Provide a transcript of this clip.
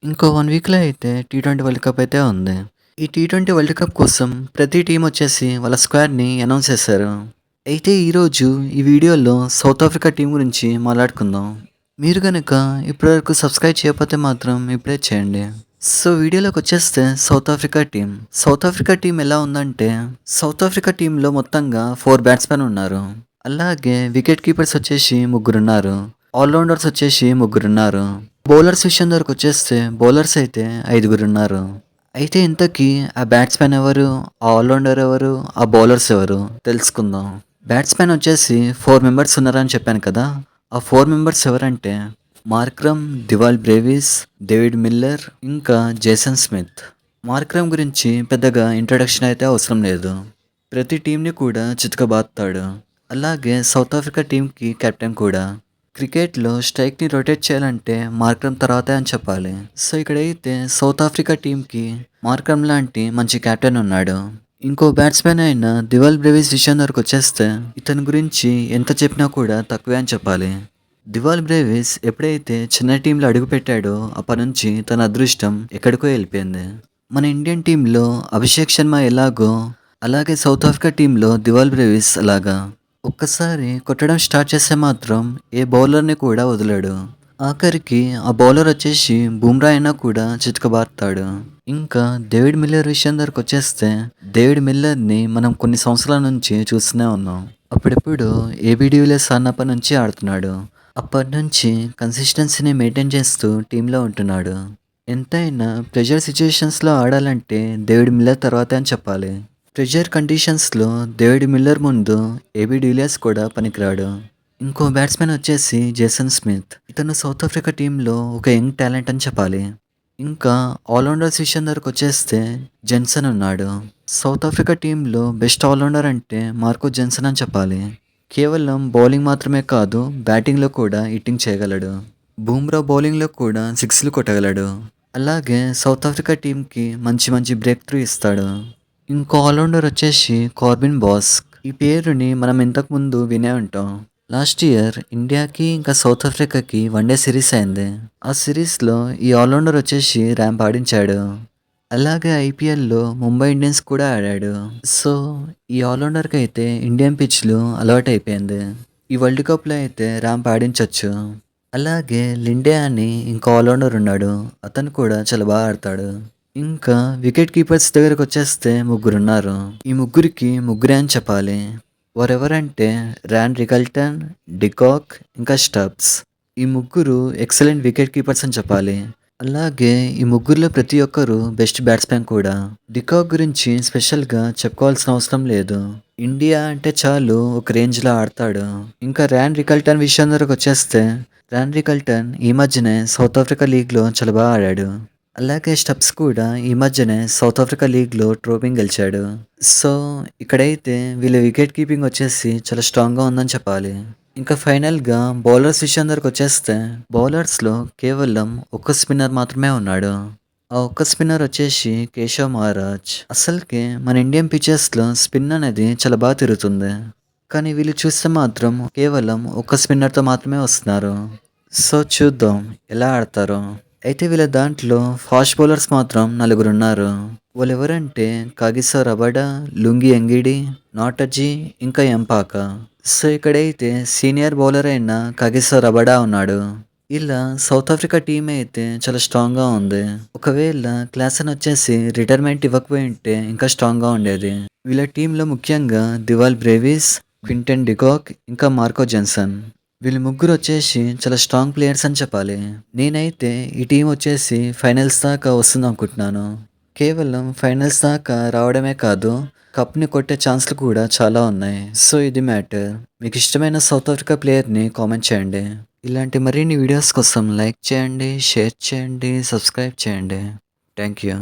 ఇంకో 1 వీక్‌లో అయితే టీ20 వరల్డ్ కప్ అయితే ఉంది. ఈ టీ20 వరల్డ్ కప్ కోసం ప్రతి టీమ్ వచ్చేసి వాళ్ళ స్క్వాడ్‌ని అనౌన్స్ చేశారు. అయితే ఈరోజు ఈ వీడియోలో సౌత్ ఆఫ్రికా టీం గురించి మాట్లాడుకుందాం. మీరు గనక ఇప్పటివరకు సబ్స్క్రైబ్ చేయకపోతే మాత్రం ఇప్పుడే చేయండి. సో వీడియోలోకొచ్చేస్తే South Africa team. South Africa team ఎలా ఉందంటే, సౌత్ ఆఫ్రికా టీంలో మొత్తంగా 4 బ్యాట్స్‌మెన్ ఉన్నారు. అలాగే వికెట్ కీపర్స్ వచ్చేసి ముగ్గురున్నారు. ఆల్ రౌండర్స్ వచ్చేసి ముగ్గురున్నారు. బౌలర్స్ విషయం వరకొచ్చేస్తే బౌలర్స్ అయితే ఐదుగురున్నారు. అయితే ఇంతకీ ఆ బ్యాట్స్‌మెన్ ఎవరు? ఆ ఆల్ రౌండర్ ఎవరు? ఆ బౌలర్స్ ఎవరు? తెలుసుకుందాం. బ్యాట్స్‌మెన్ వచ్చేసి 4 మెంబర్స్ ఉన్నారని చెప్పాను కదా! ఆ 4 మెంబర్స్ ఎవరంటే మార్క్రమ్, దివాల్ బ్రేవిస్, డేవిడ్ మిల్లర్, ఇంకా జేసన్ స్మిత్. మార్క్రమ్ గురించి పెద్దగా ఇంట్రొడక్షన్ అయితే అవసరం లేదు. ప్రతి టీంని కూడా చితకబాదుతాడు. అలాగే సౌత్ ఆఫ్రికా టీంకి కెప్టెన్ కూడా. క్రికెట్‌లో స్ట్రైక్‌ని రొటేట్ చేయాలంటే మార్క్రమ్ తర్వాతే అని చెప్పాలి. సో ఇక్కడైతే సౌత్ ఆఫ్రికా టీంకి మార్క్రమ్ లాంటి మంచి కెప్టెన్ ఉన్నాడు. ఇంకో బ్యాట్స్‌మెన్ అయిన దివాల్ బ్రేవిస్ విషయం వరకొచ్చేస్తే ఇతని గురించి ఎంత చెప్పినా కూడా తక్కువే అని చెప్పాలి. దివాల్ బ్రేవిస్ ఎప్పుడైతే చిన్న టీంలో అడుగుపెట్టాడో అప్పటినుంచి తన అదృష్టం ఎక్కడికో వెళ్ళిపోయింది. మన ఇండియన్ టీంలో అభిషేక్ శర్మ ఎలాగో అలాగే సౌత్ ఆఫ్రికా టీంలో దివాల్ బ్రేవిస్ అలాగా. ఒక్కసారి కొట్టడం స్టార్ట్ చేస్తే మాత్రం ఏ బౌలర్‌ని కూడా వదలడు. ఆఖరికి ఆ బౌలర్ వచ్చేసి బుమ్రా అయినా కూడా చితకబాదుతాడు. ఇంకా డేవిడ్ మిల్లర్ విషయం దగ్గరకొచ్చేస్తే డేవిడ్ మిల్లర్‌ని మనం కొన్ని సంవత్సరాల నుంచి చూస్తూనే ఉన్నాం. అప్పుడెప్పుడు ఏబీ డివిలియర్స్ ఆడినప్పటి నుంచి ఆడుతున్నాడు. అప్పటినుంచి కన్సిస్టెన్సీని మెయింటైన్ చేస్తూ టీంలో ఉంటున్నాడు. ఎంతైనా ప్రెషర్ సిట్యుయేషన్స్‌లో ఆడాలంటే డేవిడ్ మిల్లర్ తర్వాతే అని చెప్పాలి. ప్రెషర్ కండిషన్స్‌లో డేవిడ్ మిల్లర్ ముందు ఏబీ డివిలియర్స్ కూడా పనికిరాడు. ఇంకో బ్యాట్స్‌మెన్ వచ్చేసి జేసన్ స్మిత్. ఇతను సౌత్ ఆఫ్రికా టీంలో ఒక యంగ్ టాలెంట్ అని చెప్పాలి. ఇంకా ఆల్ రౌండర్స్ విషయం వరకొచ్చేస్తే జెన్సన్ ఉన్నాడు. సౌత్ ఆఫ్రికా టీంలో బెస్ట్ ఆల్ రౌండర్ అంటే మార్కో జెన్సన్ అని చెప్పాలి. కేవలం బౌలింగ్ మాత్రమే కాదు బ్యాటింగ్‌లో కూడా హిట్టింగ్ చేయగలడు. బూమ్రా బౌలింగ్‌లో కూడా సిక్స్‌లు కొట్టగలడు. అలాగే సౌత్ ఆఫ్రికా టీంకి మంచి మంచి బ్రేక్ త్రూ ఇస్తాడు. ఇంకో ఆల్రౌండర్ వచ్చేసి కార్బిన్ బాస్క్. ఈ పేరుని మనం ఇంతకుముందు వినే ఉంటాం. లాస్ట్ ఇయర్ ఇండియాకి ఇంకా సౌత్ ఆఫ్రికాకి వన్‌డే సిరీస్ అయింది. ఆ సిరీస్‌లో ఈ ఆల్రౌండర్ వచ్చేసి ర్యాంప్ ఆడించాడు. అలాగే ఐపీఎల్‌లో ముంబై ఇండియన్స్ కూడా ఆడాడు. సో ఈ ఆల్రౌండర్‌కి అయితే ఇండియన్ పిచ్‌లు అలవాటైపోయింది. ఈ వరల్డ్ కప్‌లో అయితే ర్యాంప్ ఆడించొచ్చు. అలాగే లిండే అని ఇంకో ఆల్రౌండర్ ఉన్నాడు. అతను కూడా చాలా బాగా ఆడతాడు. ఇంకా వికెట్ కీపర్స్ దగ్గరకొచ్చేస్తే ముగ్గురున్నారు. ఈ ముగ్గురికి ముగ్గురే అని చెప్పాలి. వారెవరంటే ర్యాన్ రికల్టన్, డికాక్, ఇంకా స్టబ్స్. ఈ ముగ్గురు ఎక్సలెంట్ వికెట్ కీపర్స్ అని చెప్పాలి. అలాగే ఈ ముగ్గురిలో ప్రతి ఒక్కరు బెస్ట్ బ్యాట్స్‌మెన్ కూడా. డికాక్ గురించి స్పెషల్‌గా చెప్పుకోవాల్సిన అవసరం లేదు. ఇండియా అంటే చాలు ఒక రేంజ్‌లో ఆడతాడు. ఇంకా ర్యాన్ రికల్టన్ విషయం వరకొచ్చేస్తే ర్యాన్ రికల్టన్ ఈ మధ్యనే సౌత్ ఆఫ్రికా లీగ్‌లో చాలా బాగా ఆడాడు. అలాగే స్టబ్స్ కూడా ఈ మధ్యనే సౌత్ ఆఫ్రికా లీగ్‌లో ట్రోఫీని గెలిచాడు. సో ఇక్కడైతే వీళ్ళ వికెట్ కీపింగ్ వచ్చేసి చాలా స్ట్రాంగ్‌గా ఉందని చెప్పాలి. ఇంకా ఫైనల్‌గా బౌలర్స్ విషయం దగ్గరకొచ్చేస్తే బౌలర్స్‌లో కేవలం ఒక్క స్పిన్నర్ మాత్రమే ఉన్నాడు. ఆ ఒక్క స్పిన్నర్ వచ్చేసి కేశవ్ మహారాజ్. అసలుకి మన ఇండియన్ పిచెస్‌లో స్పిన్ అనేది చాలా బాగా తిరుగుతుంది. కానీ వీళ్ళు చూస్తే మాత్రం కేవలం ఒక్క స్పిన్నర్‌తో మాత్రమే వస్తున్నారు. సో చూద్దాం ఎలా ఆడతారో. అయితే వీళ్ళ దాంట్లో ఫాస్ట్ బౌలర్స్ మాత్రం నలుగురున్నారు. వాళ్ళెవరంటే కాగిసో రబాడ, లుంగి ఎంగిడి, నాటర్జీ, ఇంకా ఎంపాక. సో ఇక్కడైతే సీనియర్ బౌలర్ అయిన కాగిసో రబాడా ఉన్నాడు. ఇలా సౌత్ ఆఫ్రికా టీం అయితే చాలా స్ట్రాంగ్‌గా ఉంది. ఒకవేళ క్లాసన్ వచ్చేసి రిటైర్మెంట్ ఇవ్వకపోయి ఉంటే ఇంకా స్ట్రాంగ్‌గా ఉండేది. వీళ్ళ టీంలో ముఖ్యంగా దివాల్ బ్రేవిస్, క్వింటన్ డికాక్, ఇంకా మార్కో జెన్సన్. వీళ్ళు ముగ్గురు వచ్చేసి చాలా స్ట్రాంగ్ ప్లేయర్స్ అని చెప్పాలి. నేనైతే ఈ టీం వచ్చేసి ఫైనల్స్ దాకా వస్తుంది అనుకుంటున్నాను. కేవలం ఫైనల్స్ దాకా రావడమే కాదు, కప్‌ని కొట్టే ఛాన్స్‌లు కూడా చాలా ఉన్నాయి. సో ఇది మ్యాటర్. మీకు ఇష్టమైన సౌత్ ఆఫ్రికా ప్లేయర్‌ని కామెంట్ చేయండి. ఇలాంటి మరిన్ని వీడియోస్ కోసం లైక్ చేయండి, షేర్ చేయండి, సబ్స్క్రైబ్ చేయండి. Thank you.